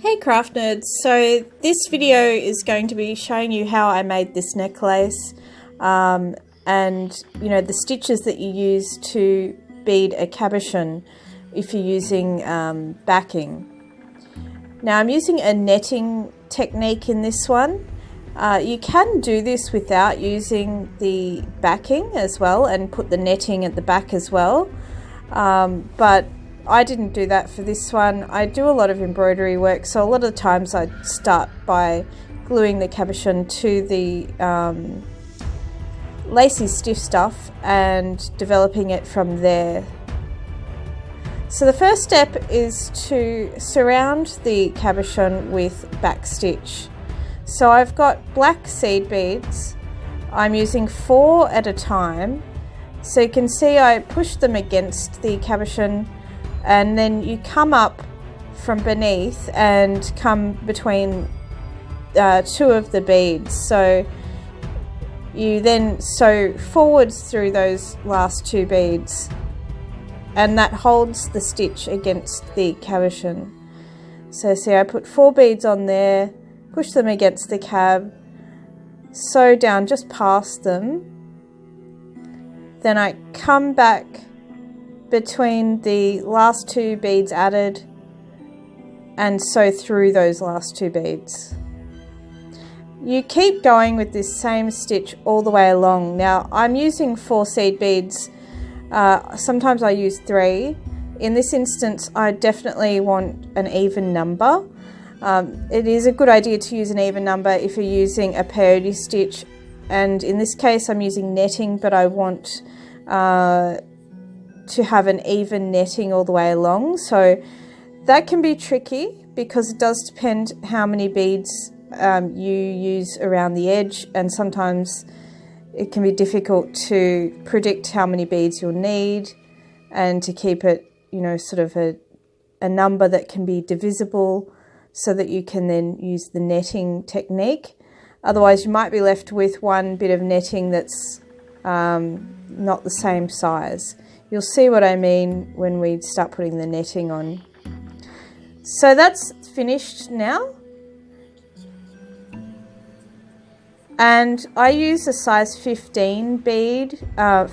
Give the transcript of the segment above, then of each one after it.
Hey craft nerds, so this video is going to be showing you how I made this necklace and the stitches that you use to bead a cabochon if you're using backing. Now I'm using a netting technique in this one. You can do this without using the backing as well and put the netting at the back as well, but I didn't do that for this one. I do a lot of embroidery work, so a lot of the times I start by gluing the cabochon to the lacy stiff stuff and developing it from there. So the first step is to surround the cabochon with backstitch. So I've got black seed beads. I'm using 4 at a time. So you can see I push them against the cabochon, and then you come up from beneath and come between 2 of the beads. So you then sew forwards through those last 2 beads, and that holds the stitch against the cabochon. So see, I put 4 beads on there, push them against the cab, sew down just past them, then I come back between the last 2 beads added and sew through those last 2 beads. You keep going with this same stitch all the way along. Now I'm using 4 seed beads, sometimes I use 3. In this instance I definitely want an even number. It is a good idea to use an even number if you're using a peyote stitch, and in this case I'm using netting, but I want to have an even netting all the way along. So that can be tricky because it does depend how many beads you use around the edge, and sometimes it can be difficult to predict how many beads you'll need and to keep it, sort of a number that can be divisible so that you can then use the netting technique. Otherwise you might be left with one bit of netting that's not the same size. You'll see what I mean when we start putting the netting on. So that's finished now. And I use a size 15 bead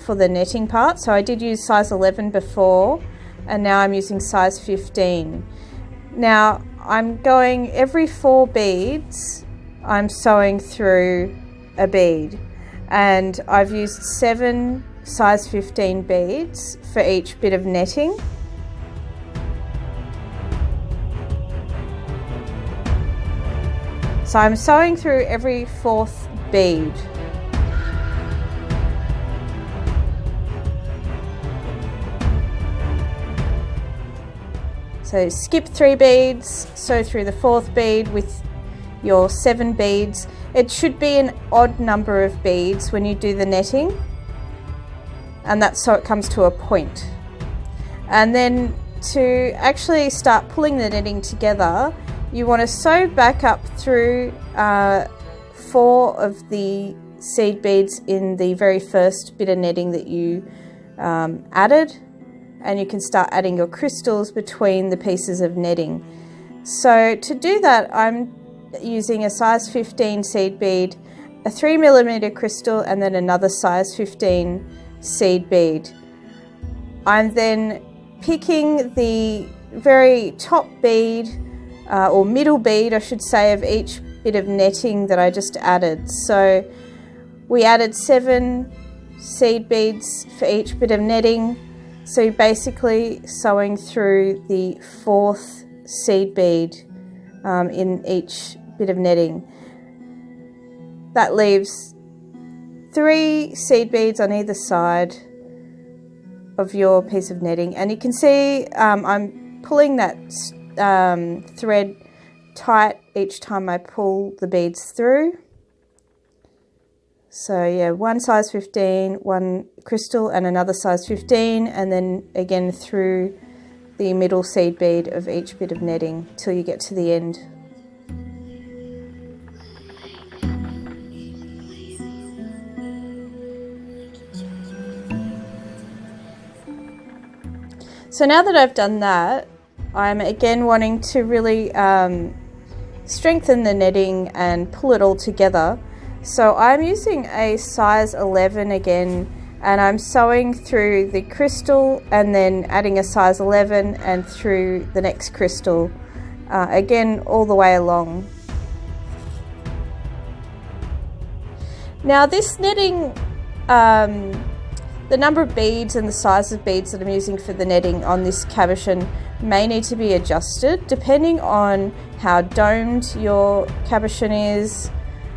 for the netting part. So I did use size 11 before, and now I'm using size 15. Now I'm going every 4 beads, I'm sewing through a bead, and I've used 7 size 15 beads for each bit of netting. So I'm sewing through every 4th bead. So skip 3 beads, sew through the 4th bead with your 7 beads. It should be an odd number of beads when you do the netting, and that's so it comes to a point. And then to actually start pulling the netting together, you want to sew back up through 4 of the seed beads in the very first bit of netting that you added, and you can start adding your crystals between the pieces of netting. So to do that, I'm using a size 15 seed bead, a 3mm crystal, and then another size 15 seed bead. I'm then picking the very top bead, or middle bead I should say, of each bit of netting that I just added. So we added 7 seed beads for each bit of netting, so you're basically sewing through the 4th seed bead in each bit of netting. That leaves 3 seed beads on either side of your piece of netting, and you can see I'm pulling that thread tight each time I pull the beads through. So yeah, 1 size 15, 1 crystal and another size 15, and then again through the middle seed bead of each bit of netting till you get to the end. So now that I've done that, I'm again wanting to really strengthen the netting and pull it all together. So I'm using a size 11 again, and I'm sewing through the crystal and then adding a size 11 and through the next crystal, again all the way along. Now this netting, the number of beads and the size of beads that I'm using for the netting on this cabochon may need to be adjusted depending on how domed your cabochon is,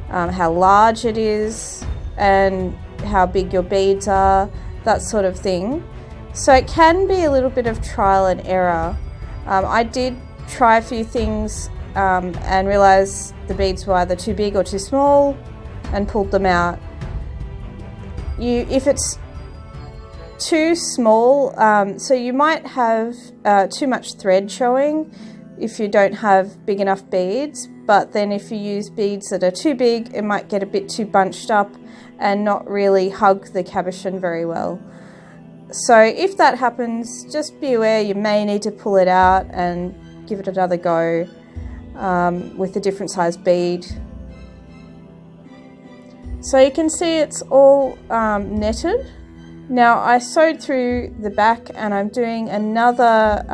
how large it is, and how big your beads are, that sort of thing. So it can be a little bit of trial and error. I did try a few things and realised the beads were either too big or too small and pulled them out. If it's too small, so you might have too much thread showing if you don't have big enough beads, but then if you use beads that are too big, it might get a bit too bunched up and not really hug the cabochon very well. So if that happens, just be aware you may need to pull it out and give it another go with a different size bead. So you can see it's all netted. Now I sewed through the back and I'm doing another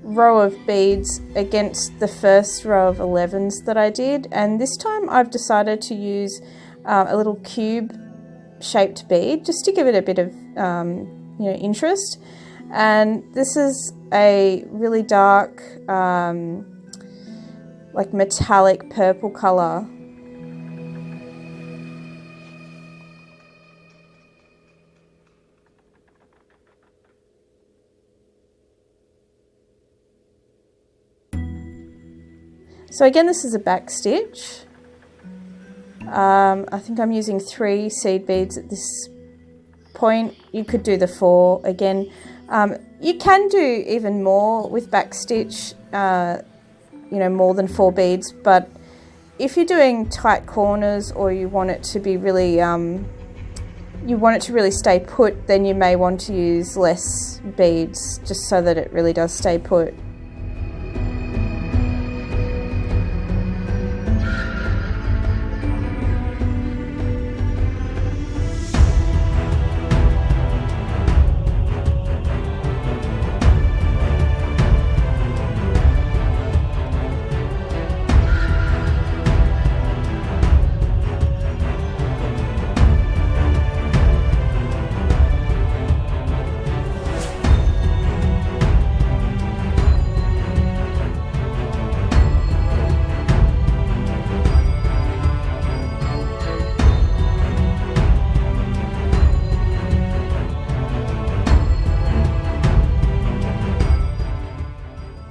row of beads against the first row of 11s that I did, and this time I've decided to use a little cube shaped bead just to give it a bit of interest. And this is a really dark like metallic purple colour. So again, this is a back stitch. I think I'm using 3 seed beads at this point. You could do the 4 again. You can do even more with back stitch, more than 4 beads, but if you're doing tight corners or you want it to be really, really stay put, then you may want to use less beads just so that it really does stay put.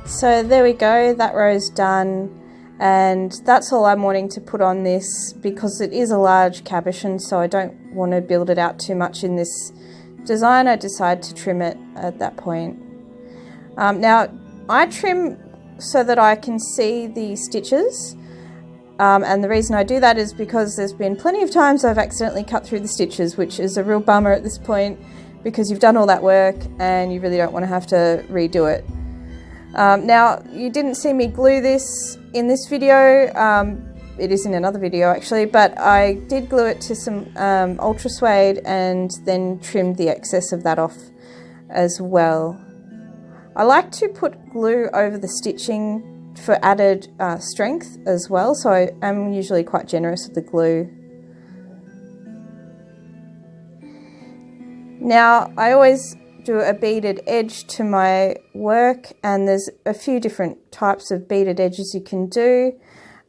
So there we go, that row's done, and that's all I'm wanting to put on this because it is a large cabochon, so I don't want to build it out too much in this design. I decided to trim it at that point. Now I trim so that I can see the stitches, and the reason I do that is because there's been plenty of times I've accidentally cut through the stitches, which is a real bummer at this point because you've done all that work and you really don't want to have to redo it. Now, you didn't see me glue this in this video, it is in another video actually, but I did glue it to some ultra suede and then trimmed the excess of that off as well. I like to put glue over the stitching for added strength as well, so I am usually quite generous with the glue. Now, I always do a beaded edge to my work, and there's a few different types of beaded edges you can do.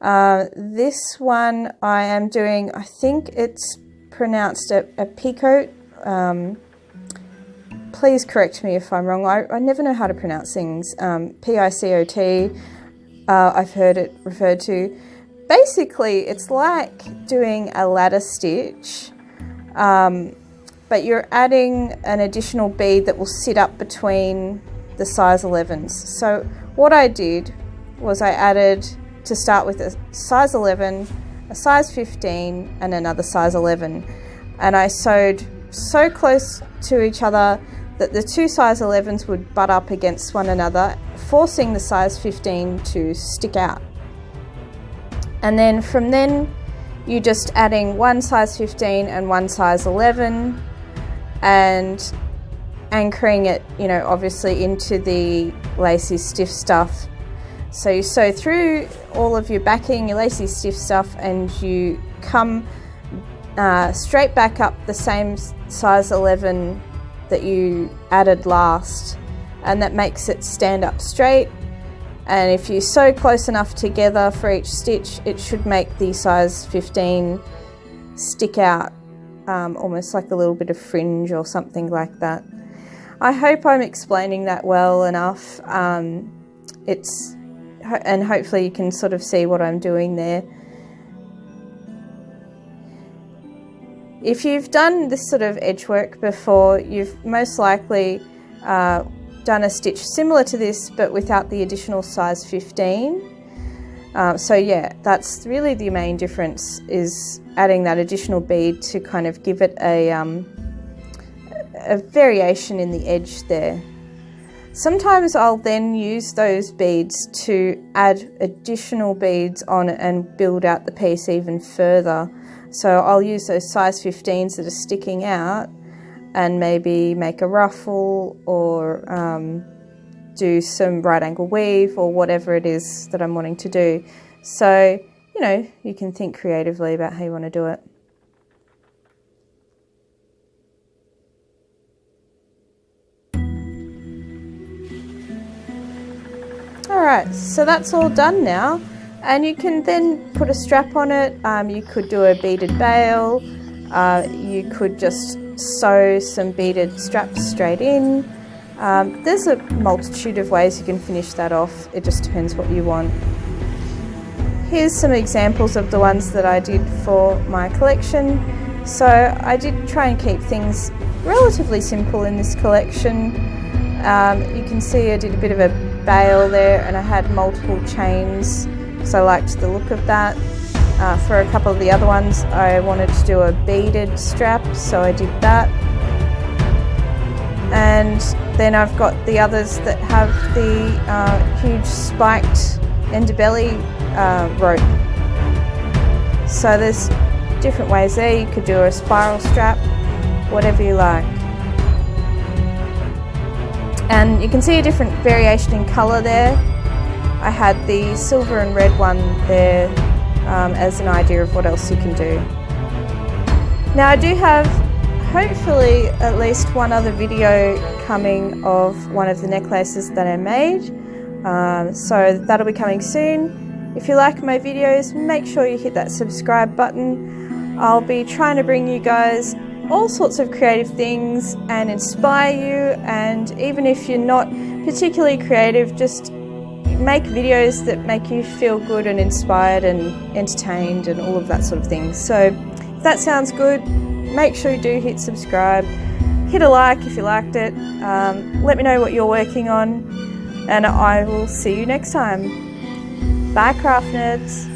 This one I am doing, I think it's pronounced a picot. Please correct me if I'm wrong. I never know how to pronounce things. P-I-C-O-T, I've heard it referred to. Basically, it's like doing a ladder stitch, but you're adding an additional bead that will sit up between the size 11s. So what I did was I added, to start with, a size 11, a size 15 and another size 11, and I sewed so close to each other that the two size 11s would butt up against one another, forcing the size 15 to stick out. And then from then, you're just adding one size 15 and one size 11 and anchoring it, you know, obviously into the lacy stiff stuff. So you sew through all of your backing, your lacy stiff stuff, and you come straight back up the same size 11 that you added last, and that makes it stand up straight. And if you sew close enough together for each stitch, it should make the size 15 stick out, almost like a little bit of fringe or something like that. I hope I'm explaining that well enough. And hopefully you can sort of see what I'm doing there. If you've done this sort of edge work before, you've most likely done a stitch similar to this but without the additional size 15. So yeah, that's really the main difference, is adding that additional bead to kind of give it a variation in the edge there. Sometimes I'll then use those beads to add additional beads on it and build out the piece even further. So I'll use those size 15s that are sticking out and maybe make a ruffle or do some right angle weave or whatever it is that I'm wanting to do. So, you know, you can think creatively about how you want to do it. Alright, so that's all done now, and you can then put a strap on it. You could do a beaded bail, you could just sew some beaded straps straight in. There's a multitude of ways you can finish that off, it just depends what you want. Here's some examples of the ones that I did for my collection. So I did try and keep things relatively simple in this collection. You can see I did a bit of a bail there, and I had multiple chains because I liked the look of that. For a couple of the other ones I wanted to do a beaded strap, so I did that. And then I've got the others that have the huge spiked underbelly rope. So there's different ways there. You could do a spiral strap, whatever you like. And you can see a different variation in colour there. I had the silver and red one there as an idea of what else you can do. Now I do have hopefully at least one other video coming of one of the necklaces that I made. So that'll be coming soon. If you like my videos, make sure you hit that subscribe button. I'll be trying to bring you guys all sorts of creative things and inspire you, and even if you're not particularly creative, just make videos that make you feel good and inspired and entertained and all of that sort of thing. So if that sounds good, make sure you do hit subscribe, hit a like if you liked it, let me know what you're working on, and I will see you next time. Bye, craft nerds.